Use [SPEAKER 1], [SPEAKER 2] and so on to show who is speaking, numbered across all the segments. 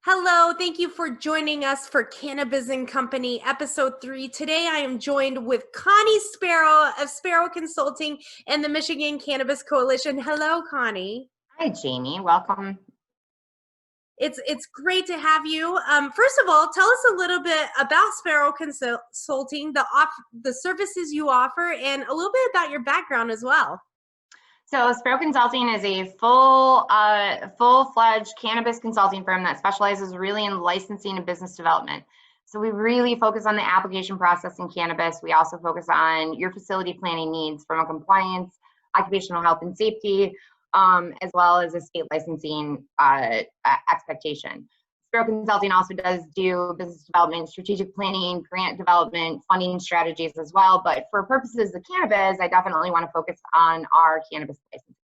[SPEAKER 1] Hello, thank you for joining us for Cannabis and Company episode 3. Today I am joined with Connie Sparrow of Sparrow Consulting and the Michigan Cannabis Coalition. Hello, Connie.
[SPEAKER 2] Hi, Jamie. Welcome.
[SPEAKER 1] It's great to have you. First of all, tell us a little bit about Sparrow Consulting, the services you offer, and a little bit about your background as well.
[SPEAKER 2] So Sparrow Consulting is a full-fledged cannabis consulting firm that specializes really in licensing and business development. So we really focus on the application process in cannabis. We also focus on your facility planning needs from a compliance, occupational health and safety, as well as a state licensing expectation. Sparrow Consulting also does do business development, strategic planning, grant development, funding strategies as well. But for purposes of cannabis, I definitely want to focus on our cannabis licensing.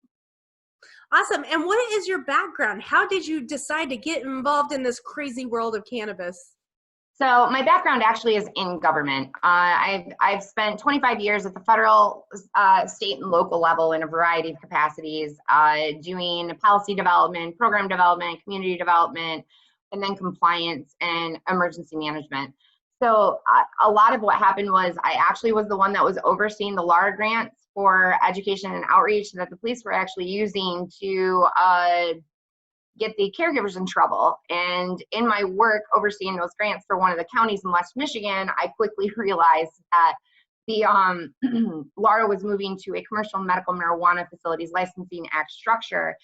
[SPEAKER 1] Awesome. And what is your background? How did you decide to get involved in this crazy world of cannabis?
[SPEAKER 2] So my background actually is in government. I've spent 25 years at the federal, state, and local level in a variety of capacities, doing policy development, program development, community development, and then compliance and emergency management. So a lot of what happened was I actually was the one that was overseeing the LARA grants for education and outreach that the police were actually using to get the caregivers in trouble. And in my work overseeing those grants for one of the counties in West Michigan, I quickly realized that the LARA was moving to a commercial medical marijuana facilities licensing act structure.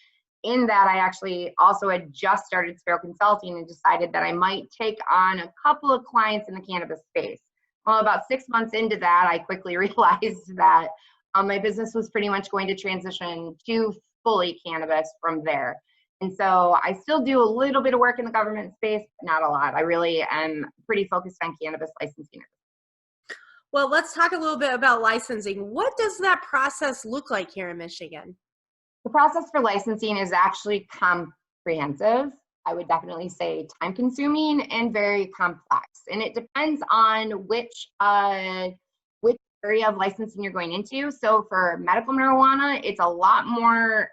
[SPEAKER 2] In that, I actually also had just started Sparrow Consulting and decided that I might take on a couple of clients in the cannabis space. Well, about 6 months into that, I quickly realized that my business was pretty much going to transition to fully cannabis from there. And so I still do a little bit of work in the government space, but not a lot. I really am pretty focused on cannabis licensing.
[SPEAKER 1] Well, let's talk a little bit about licensing. What does that process look like here in Michigan?
[SPEAKER 2] The process for licensing is actually comprehensive. I would definitely say time consuming and very complex. And it depends on which area of licensing you're going into. So for medical marijuana, it's a lot more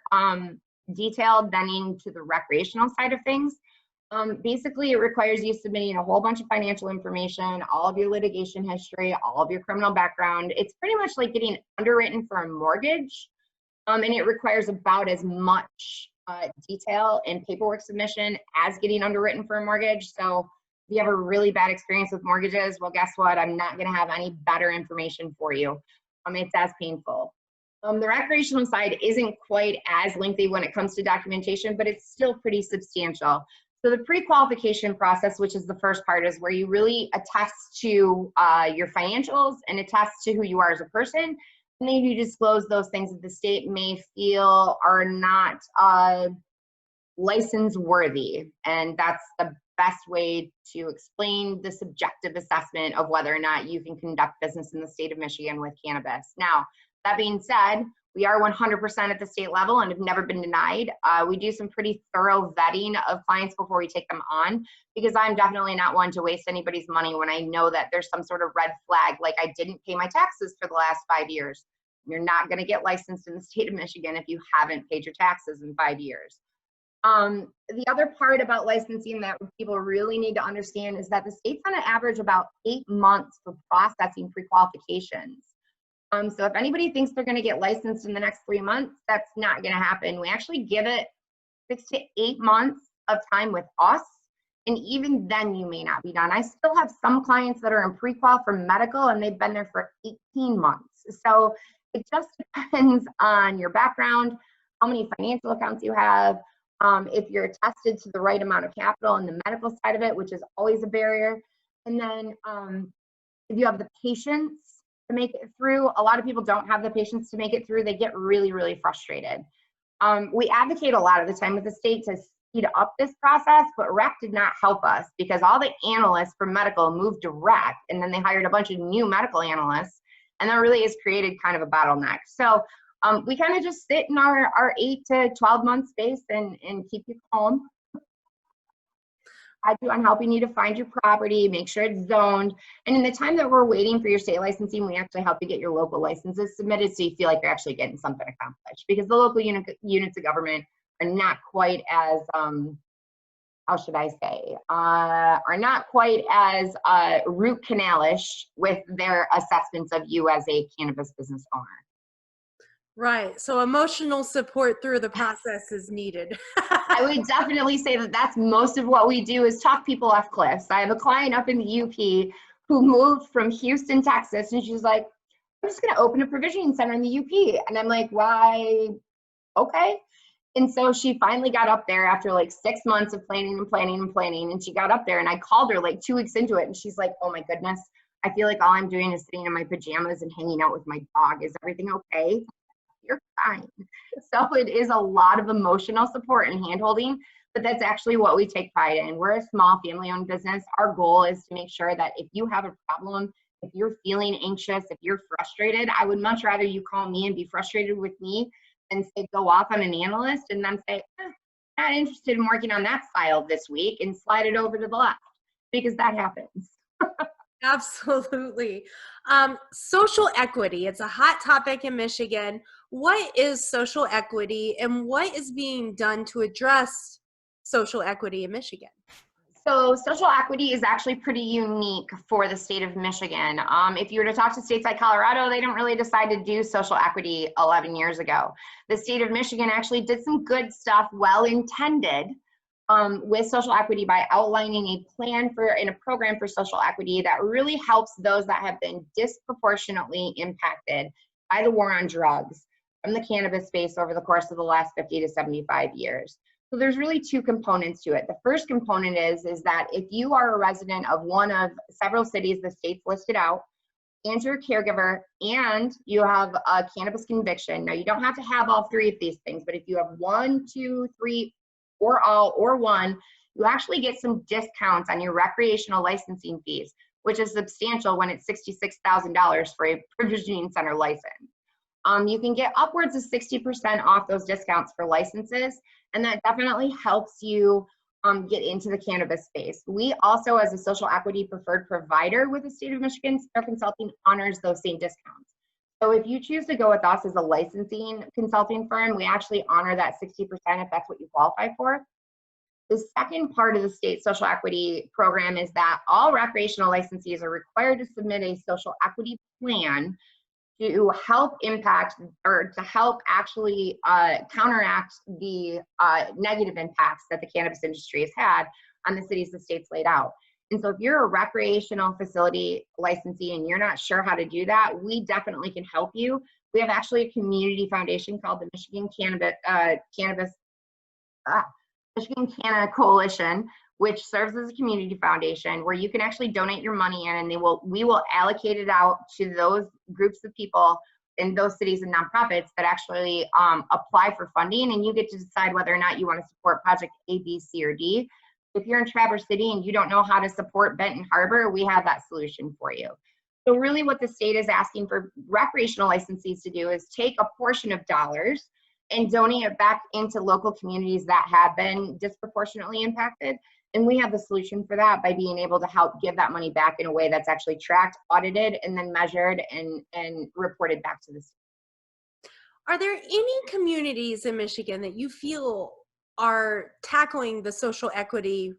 [SPEAKER 2] detailed than into the recreational side of things. Basically, it requires you submitting a whole bunch of financial information, all of your litigation history, all of your criminal background. It's pretty much like getting underwritten for a mortgage. And it requires about as much detail and paperwork submission as getting underwritten for a mortgage. So if you have a really bad experience with mortgages, well, guess what? I'm not going to have any better information for you. It's as painful. The recreational side isn't quite as lengthy when it comes to documentation, but it's still pretty substantial. So the pre-qualification process, which is the first part, is where you really attest to your financials and attest to who you are as a person. And then you disclose those things that the state may feel are not license worthy. And that's the best way to explain the subjective assessment of whether or not you can conduct business in the state of Michigan with cannabis. Now, that being said, we are 100% at the state level and have never been denied. We do some pretty thorough vetting of clients before we take them on, because I'm definitely not one to waste anybody's money when I know that there's some sort of red flag, like I didn't pay my taxes for the last 5 years. You're not going to get licensed in the state of Michigan if you haven't paid your taxes in 5 years. The other part about licensing that people really need to understand is that the state's on an average about 8 months for processing pre-qualifications. So if anybody thinks they're going to get licensed in the next 3 months, that's not going to happen. We actually give it 6 to 8 months of time with us, and even then you may not be done. I still have some clients that are in pre-qual for medical and they've been there for 18 months. So it just depends on your background, how many financial accounts you have, if you're attested to the right amount of capital in the medical side of it, which is always a barrier. And then if you have the patience to make it through. A lot of people don't have the patience to make it through. They get really, really frustrated. We advocate a lot of the time with the state to speed up this process, but rec did not help us because all the analysts from medical moved to rec, and then they hired a bunch of new medical analysts, and that really has created kind of a bottleneck. So we kind of just sit in our 8 to 12 month space and keep you calm. I do on helping you to find your property, make sure it's zoned. And in the time that we're waiting for your state licensing, we actually help you get your local licenses submitted so you feel like you're actually getting something accomplished, because the local units of government are not quite as how should I say, are not quite as root canalish with their assessments of you as a cannabis business owner.
[SPEAKER 1] Right. So emotional support through the process is needed.
[SPEAKER 2] I would definitely say that that's most of what we do is talk people off cliffs. I have a client up in the UP who moved from Houston, Texas, and she's like, I'm just going to open a provisioning center in the UP. And I'm like, why? Okay. And so she finally got up there after like 6 months of planning and planning and planning. And she got up there and I called her like 2 weeks into it. And she's like, oh my goodness, I feel like all I'm doing is sitting in my pajamas and hanging out with my dog. Is everything okay? You're fine. So it is a lot of emotional support and handholding, but that's actually what we take pride in. We're a small family-owned business. Our goal is to make sure that if you have a problem, if you're feeling anxious, if you're frustrated, I would much rather you call me and be frustrated with me and say, go off on an analyst and then say, not interested in working on that file this week and slide it over to the left, because that happens.
[SPEAKER 1] Absolutely. Social equity, it's a hot topic in Michigan. What is social equity and what is being done to address social equity in Michigan?
[SPEAKER 2] So social equity is actually pretty unique for the state of Michigan. If you were to talk to states like Colorado, they didn't really decide to do social equity 11 years ago. The state of Michigan actually did some good stuff, well intended, with social equity by outlining a plan for and a program for social equity that really helps those that have been disproportionately impacted by the war on drugs from the cannabis space over the course of the last 50 to 75 years. So there's really two components to it. The first component is that if you are a resident of one of several cities the state's listed out, and you're a caregiver, and you have a cannabis conviction. Now, you don't have to have all three of these things, but if you have 1, 2, 3, or all, or one, you actually get some discounts on your recreational licensing fees, which is substantial when it's $66,000 for a provisioning center license. You can get upwards of 60% off those discounts for licenses, and that definitely helps you get into the cannabis space. We also, as a social equity preferred provider with the state of Michigan, Sparrow Consulting honors those same discounts. So if you choose to go with us as a licensing consulting firm, we actually honor that 60% if that's what you qualify for. The second part of the state social equity program is that all recreational licensees are required to submit a social equity plan to help impact or to help actually counteract the negative impacts that the cannabis industry has had on the cities the state's laid out. And so if you're a recreational facility licensee and you're not sure how to do that, we definitely can help you. We have actually a community foundation called the Michigan Canna Coalition, which serves as a community foundation where you can actually donate your money in, and we will allocate it out to those groups of people in those cities and nonprofits that actually apply for funding, and you get to decide whether or not you want to support project A, B, C, or D. If you're in Traverse City and you don't know how to support Benton Harbor, we have that solution for you. So really what the state is asking for recreational licensees to do is take a portion of dollars and donate it back into local communities that have been disproportionately impacted. And we have the solution for that by being able to help give that money back in a way that's actually tracked, audited, and then measured and reported back to the state.
[SPEAKER 1] Are there any communities in Michigan that you feel are tackling the social equity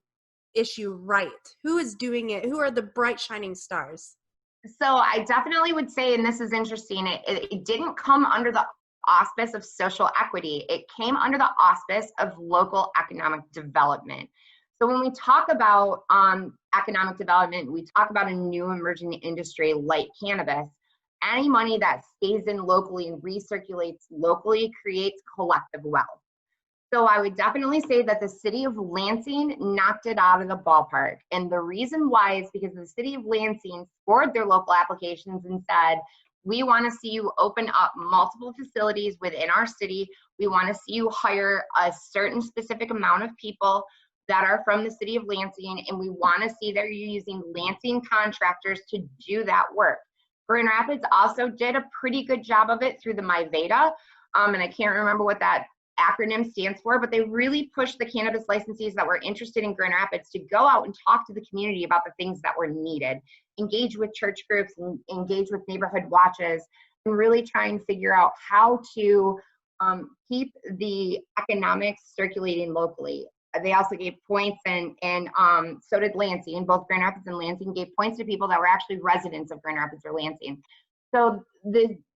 [SPEAKER 1] issue right? Who is doing it? Who are the bright shining stars?
[SPEAKER 2] So I definitely would say, and this is interesting, it didn't come under the auspice of social equity. It came under the auspice of local economic development. So when we talk about economic development, we talk about a new emerging industry like cannabis. Any money that stays in locally and recirculates locally creates collective wealth. So I would definitely say that the city of Lansing knocked it out of the ballpark. And the reason why is because the city of Lansing scored their local applications and said, we want to see you open up multiple facilities within our city. We want to see you hire a certain specific amount of people that are from the city of Lansing, and we want to see that you're using Lansing contractors to do that work. Grand Rapids also did a pretty good job of it through the MyVeda, and I can't remember what that acronym stands for, but they really pushed the cannabis licensees that were interested in Grand Rapids to go out and talk to the community about the things that were needed, engage with church groups, and engage with neighborhood watches, and really try and figure out how to keep the economics circulating locally. they also gave points, and so did Lansing. Both Grand Rapids and Lansing gave points to people that were actually residents of Grand Rapids or Lansing. So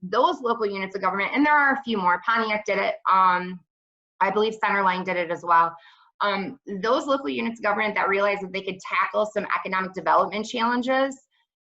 [SPEAKER 2] those local units of government, and there are a few more. Pontiac did it. I believe Centerline did it as well. Those local units of government that realized that they could tackle some economic development challenges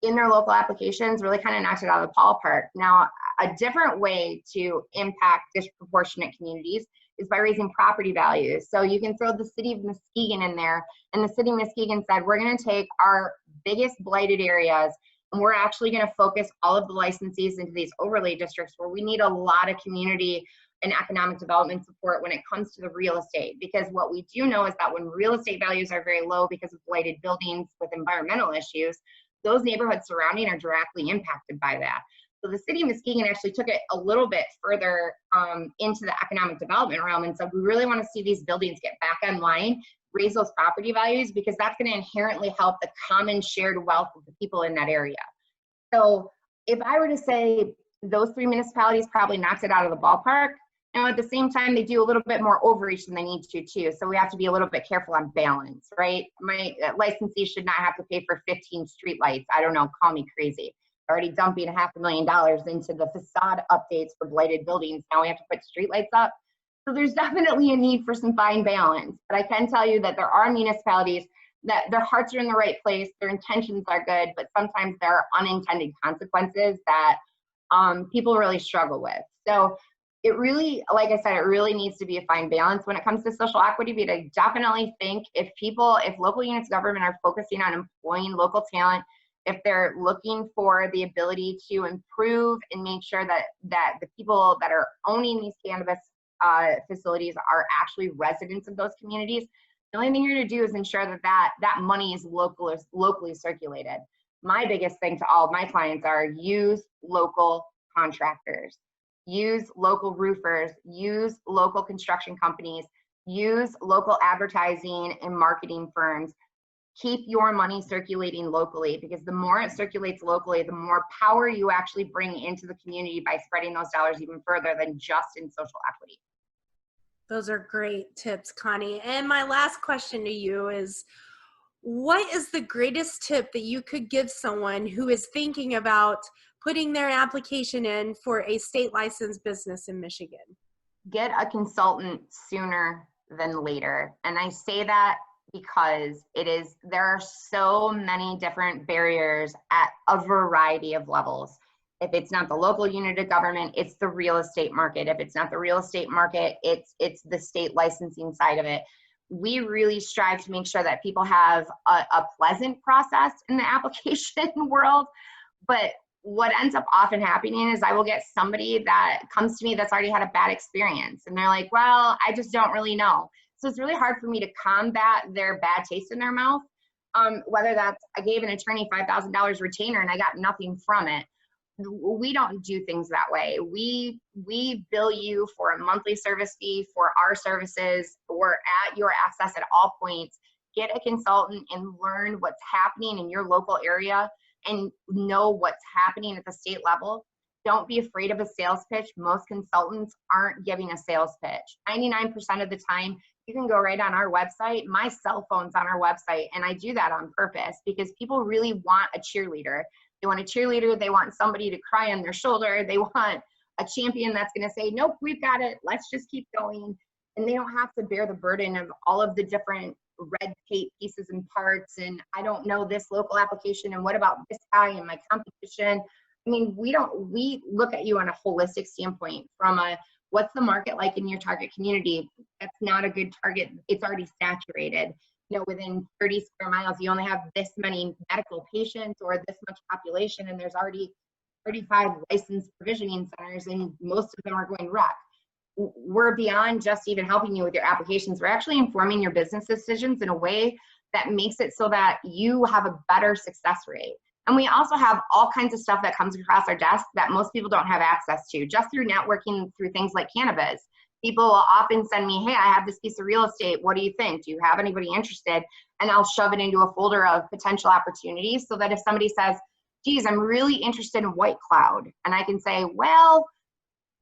[SPEAKER 2] in their local applications really kind of knocked it out of the ballpark. Now, a different way to impact disproportionate communities is by raising property values. So you can throw the city of Muskegon in there, and the city of Muskegon said, we're going to take our biggest blighted areas, and we're actually going to focus all of the licensees into these overlay districts where we need a lot of community and economic development support when it comes to the real estate. Because what we do know is that when real estate values are very low because of blighted buildings with environmental issues, those neighborhoods surrounding are directly impacted by that. So the city of Muskegon actually took it a little bit further into the economic development realm, and so we really want to see these buildings get back online, raise those property values, because that's going to inherently help the common shared wealth of the people in that area. So if I were to say those three municipalities probably knocked it out of the ballpark, and at the same time, they do a little bit more overreach than they need to too. So we have to be a little bit careful on balance, right? My licensee should not have to pay for 15 streetlights. I don't know, call me crazy. Already dumping $500,000 into the facade updates for blighted buildings. Now we have to put streetlights up. So there's definitely a need for some fine balance. But I can tell you that there are municipalities that their hearts are in the right place, their intentions are good, but sometimes there are unintended consequences that people really struggle with. So it really, like I said, it really needs to be a fine balance when it comes to social equity. But I definitely think if local units of government are focusing on employing local talent, if they're looking for the ability to improve and make sure that the people that are owning these cannabis facilities are actually residents of those communities, the only thing you're going to do is ensure that money is locally circulated. My biggest thing to all of my clients are use local contractors, use local roofers, use local construction companies, use local advertising and marketing firms. Keep your money circulating locally, because the more it circulates locally, the more power you actually bring into the community by spreading those dollars even further than just in social equity.
[SPEAKER 1] Those are great tips, Connie. And my last question to you is, what is the greatest tip that you could give someone who is thinking about putting their application in for a state licensed business in Michigan?
[SPEAKER 2] Get a consultant sooner than later. And I say that because there are so many different barriers at a variety of levels. If it's not the local unit of government, it's the real estate market. If it's not the real estate market, it's the state licensing side of it. We really strive to make sure that people have a pleasant process in the application world. But what ends up often happening is I will get somebody that comes to me that's already had a bad experience. And they're like, well, I just don't really know. So it's really hard for me to combat their bad taste in their mouth. Whether that's, I gave an attorney $5,000 retainer and I got nothing from it. We don't do things that way. We bill you for a monthly service fee for our services. We're at your access at all points. Get a consultant and learn what's happening in your local area and know what's happening at the state level. Don't be afraid of a sales pitch. Most consultants aren't giving a sales pitch. 99% of the time, you can go right on our website. My cell phone's on our website, and I do that on purpose because people really want a cheerleader. They want a cheerleader. They want somebody to cry on their shoulder. They want a champion that's going to say, nope, we've got it. Let's just keep going. And they don't have to bear the burden of all of the different red tape pieces and parts. And I don't know this local application. And what about this guy and my competition? I mean, we look at you on a holistic standpoint from what's the market like in your target community? That's not a good target. It's already saturated. You know, within 30 square miles, you only have this many medical patients or this much population, and there's already 35 licensed provisioning centers, and most of them are going rec. We're beyond just even helping you with your applications. We're actually informing your business decisions in a way that makes it so that you have a better success rate. And we also have all kinds of stuff that comes across our desk that most people don't have access to, just through networking through things like cannabis. People will often send me, hey, I have this piece of real estate. What do you think? Do you have anybody interested? And I'll shove it into a folder of potential opportunities so that if somebody says, geez, I'm really interested in White Cloud, and I can say, well,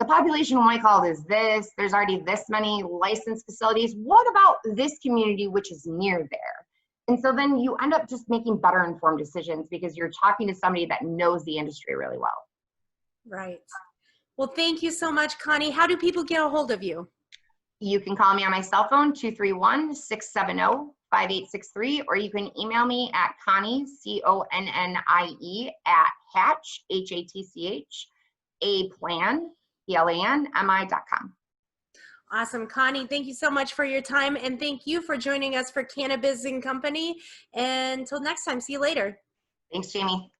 [SPEAKER 2] the population of Whitehall is this, there's already this many licensed facilities. What about this community, which is near there? And so then you end up just making better informed decisions because you're talking to somebody that knows the industry really well.
[SPEAKER 1] Right. Well, thank you so much, Connie. How do people get a hold of you?
[SPEAKER 2] You can call me on my cell phone, 231-670-5863, or you can email me at Connie, C-O-N-N-I-E, at Hatch, H-A-T-C-H, a plan, PLANMI.com.
[SPEAKER 1] Awesome. Connie, thank you so much for your time, and thank you for joining us for Cannabis and Company. And until next time, see you later.
[SPEAKER 2] Thanks, Jamie.